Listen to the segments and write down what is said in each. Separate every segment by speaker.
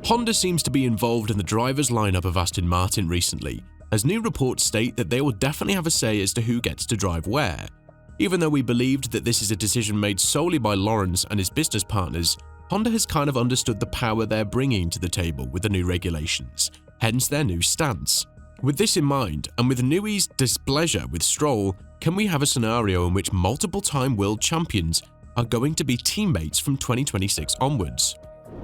Speaker 1: Honda seems to be involved in the drivers' lineup of Aston Martin recently, as new reports state that they will definitely have a say as to who gets to drive where. Even though we believed that this is a decision made solely by Lawrence and his business partners, Honda has kind of understood the power they're bringing to the table with the new regulations, hence their new stance. With this in mind, and with Newey's displeasure with Stroll, can we have a scenario in which multiple-time world champions are going to be teammates from 2026 onwards?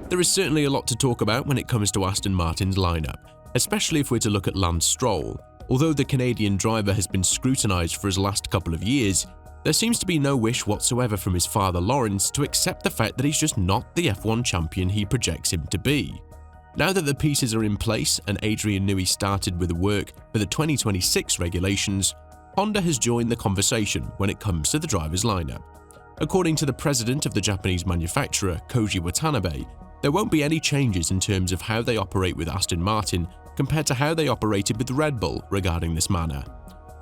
Speaker 1: There is certainly a lot to talk about when it comes to Aston Martin's lineup, especially if we're to look at Lance Stroll. Although the Canadian driver has been scrutinised for his last couple of years, there seems to be no wish whatsoever from his father Lawrence to accept the fact that he's just not the F1 champion he projects him to be. Now that the pieces are in place and Adrian Newey started with the work for the 2026 regulations, Honda has joined the conversation when it comes to the drivers' lineup. According to the president of the Japanese manufacturer, Koji Watanabe, there won't be any changes in terms of how they operate with Aston Martin compared to how they operated with Red Bull regarding this matter.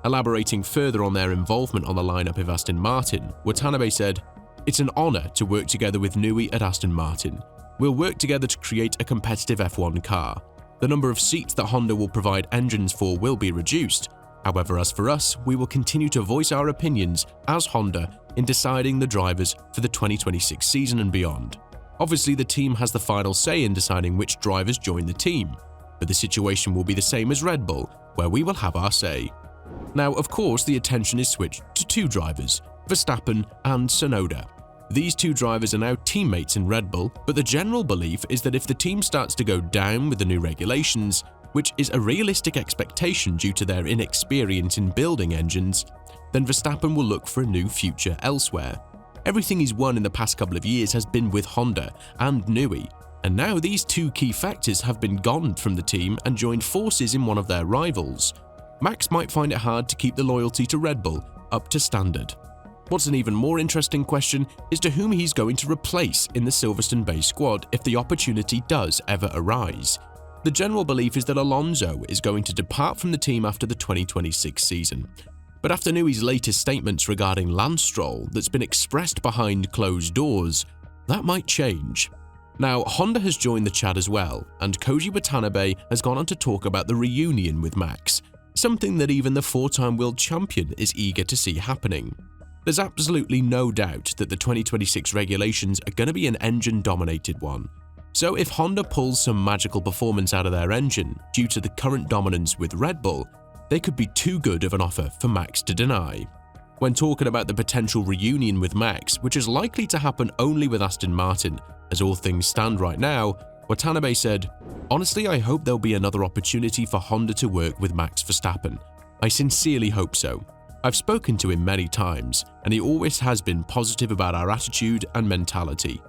Speaker 1: Elaborating further on their involvement on the lineup of Aston Martin, Watanabe said, "It's an honour to work together with Newey at Aston Martin. We'll work together to create a competitive F1 car. The number of seats that Honda will provide engines for will be reduced. However, as for us, we will continue to voice our opinions as Honda in deciding the drivers for the 2026 season and beyond. Obviously, the team has the final say in deciding which drivers join the team, but the situation will be the same as Red Bull, where we will have our say." Now, of course, the attention is switched to two drivers, Verstappen and Tsunoda. These two drivers are now teammates in Red Bull, but the general belief is that if the team starts to go down with the new regulations, which is a realistic expectation due to their inexperience in building engines, then Verstappen will look for a new future elsewhere. Everything he's won in the past couple of years has been with Honda and Newey, and now these two key factors have been gone from the team and joined forces in one of their rivals. Max might find it hard to keep the loyalty to Red Bull up to standard. What's an even more interesting question is to whom he's going to replace in the Silverstone-based squad if the opportunity does ever arise. The general belief is that Alonso is going to depart from the team after the 2026 season. But after Newey's latest statements regarding Lance Stroll that's been expressed behind closed doors, that might change. Now, Honda has joined the chat as well, and Koji Watanabe has gone on to talk about the reunion with Max, something that even the four-time world champion is eager to see happening. There's absolutely no doubt that the 2026 regulations are going to be an engine-dominated one. So if Honda pulls some magical performance out of their engine due to the current dominance with Red Bull, they could be too good of an offer for Max to deny. When talking about the potential reunion with Max, which is likely to happen only with Aston Martin, as all things stand right now, Watanabe said, "Honestly, I hope there'll be another opportunity for Honda to work with Max Verstappen. I sincerely hope so. I've spoken to him many times, and he always has been positive about our attitude and mentality.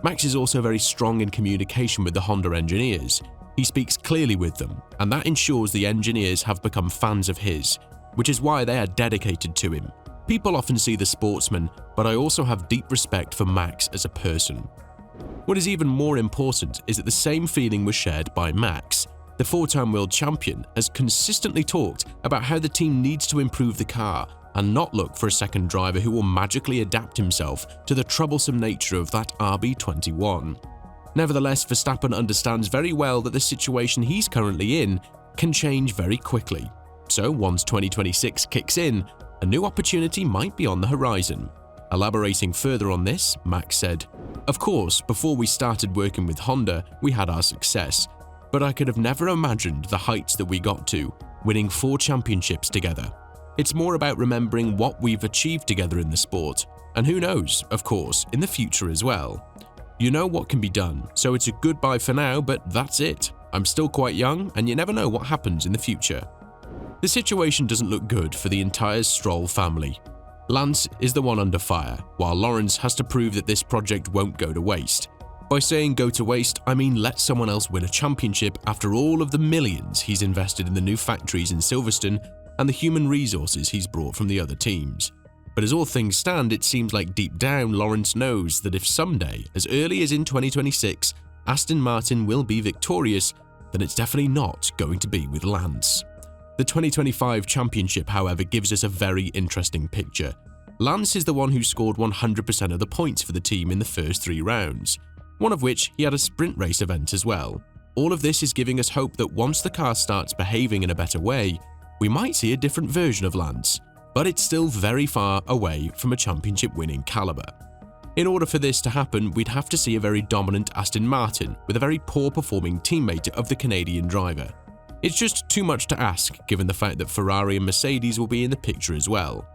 Speaker 1: Max is also very strong in communication with the Honda engineers. He speaks clearly with them, and that ensures the engineers have become fans of his, which is why they are dedicated to him. People often see the sportsman, but I also have deep respect for Max as a person." What is even more important is that the same feeling was shared by Max. The four-time world champion has consistently talked about how the team needs to improve the car and not look for a second driver who will magically adapt himself to the troublesome nature of that RB21. Nevertheless, Verstappen understands very well that the situation he's currently in can change very quickly. So once 2026 kicks in, a new opportunity might be on the horizon. Elaborating further on this, Max said, "Of course, before we started working with Honda, we had our success, but I could have never imagined the heights that we got to, winning 4 championships together. It's more about remembering what we've achieved together in the sport, and who knows, of course, in the future as well. You know what can be done, so it's a goodbye for now, but that's it. I'm still quite young, and you never know what happens in the future." The situation doesn't look good for the entire Stroll family. Lance is the one under fire, while Lawrence has to prove that this project won't go to waste. By saying go to waste, I mean let someone else win a championship after all of the millions he's invested in the new factories in Silverstone and the human resources he's brought from the other teams. But as all things stand, it seems like deep down Lawrence knows that if someday, as early as in 2026, Aston Martin will be victorious, then it's definitely not going to be with Lance. The 2025 championship, however, gives us a very interesting picture. Lance is the one who scored 100% of the points for the team in the first 3 rounds, one of which he had a sprint race event as well. All of this is giving us hope that once the car starts behaving in a better way, we might see a different version of Lance, but it's still very far away from a championship-winning caliber. In order for this to happen, we'd have to see a very dominant Aston Martin with a very poor-performing teammate of the Canadian driver. It's just too much to ask, given the fact that Ferrari and Mercedes will be in the picture as well.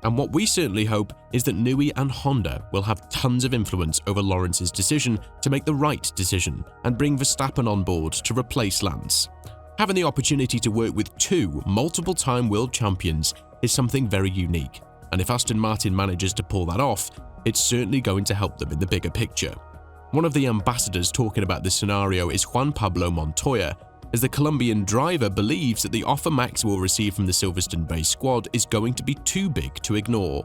Speaker 1: And what we certainly hope is that Newey and Honda will have tons of influence over Lawrence's decision to make the right decision and bring Verstappen on board to replace Lance. Having the opportunity to work with two multiple-time world champions is something very unique, and if Aston Martin manages to pull that off, it's certainly going to help them in the bigger picture. One of the ambassadors talking about this scenario is Juan Pablo Montoya, as the Colombian driver believes that the offer Max will receive from the Silverstone-based squad is going to be too big to ignore.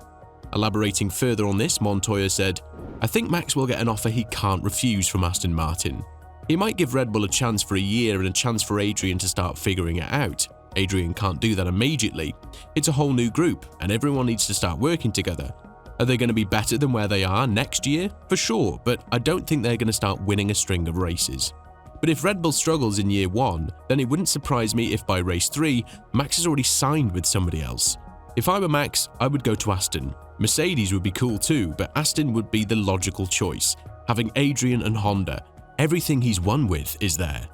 Speaker 1: Elaborating further on this, Montoya said, "I think Max will get an offer he can't refuse from Aston Martin. He might give Red Bull a chance for a year and a chance for Adrian to start figuring it out. Adrian can't do that immediately. It's a whole new group, and everyone needs to start working together. Are they going to be better than where they are next year? For sure, but I don't think they're going to start winning a string of races. But if Red Bull struggles in year 1, then it wouldn't surprise me if by race 3, Max has already signed with somebody else. If I were Max, I would go to Aston. Mercedes would be cool too, but Aston would be the logical choice. Having Adrian and Honda, everything he's won with is there.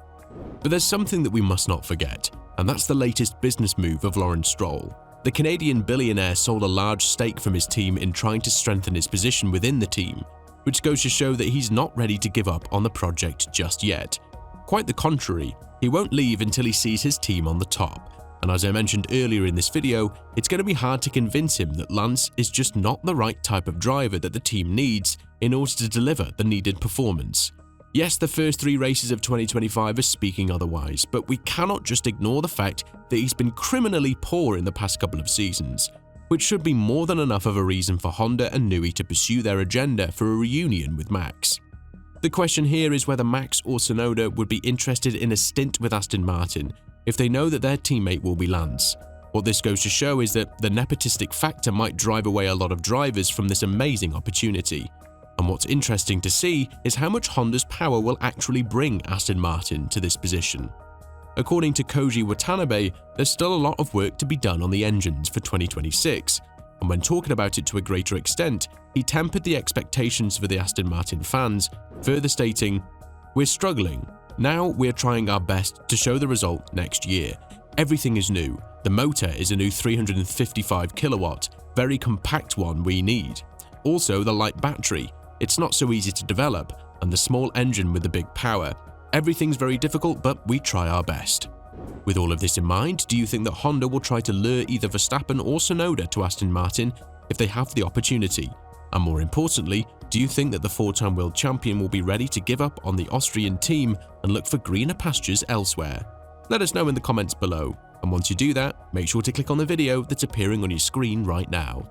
Speaker 1: But there's something that we must not forget, and that's the latest business move of Lance Stroll. The Canadian billionaire sold a large stake from his team in trying to strengthen his position within the team, which goes to show that he's not ready to give up on the project just yet. Quite the contrary, he won't leave until he sees his team on the top. And as I mentioned earlier in this video, it's going to be hard to convince him that Lance is just not the right type of driver that the team needs in order to deliver the needed performance. Yes, the first 3 races of 2025 are speaking otherwise, but we cannot just ignore the fact that he's been criminally poor in the past couple of seasons, which should be more than enough of a reason for Honda and Newey to pursue their agenda for a reunion with Max. The question here is whether Max or Tsunoda would be interested in a stint with Aston Martin if they know that their teammate will be Lance. What this goes to show is that the nepotistic factor might drive away a lot of drivers from this amazing opportunity. And what's interesting to see is how much Honda's power will actually bring Aston Martin to this position. According to Koji Watanabe, there's still a lot of work to be done on the engines for 2026, and when talking about it to a greater extent, he tempered the expectations for the Aston Martin fans, further stating, "We're struggling. Now we're trying our best to show the result next year. Everything is new. The motor is a new 355 kilowatt, very compact one we need. Also the light battery. It's not so easy to develop, and the small engine with the big power. Everything's very difficult, but we try our best." With all of this in mind, do you think that Honda will try to lure either Verstappen or Tsunoda to Aston Martin if they have the opportunity? And more importantly, do you think that the 4-time world champion will be ready to give up on the Austrian team and look for greener pastures elsewhere? Let us know in the comments below, and once you do that, make sure to click on the video that's appearing on your screen right now.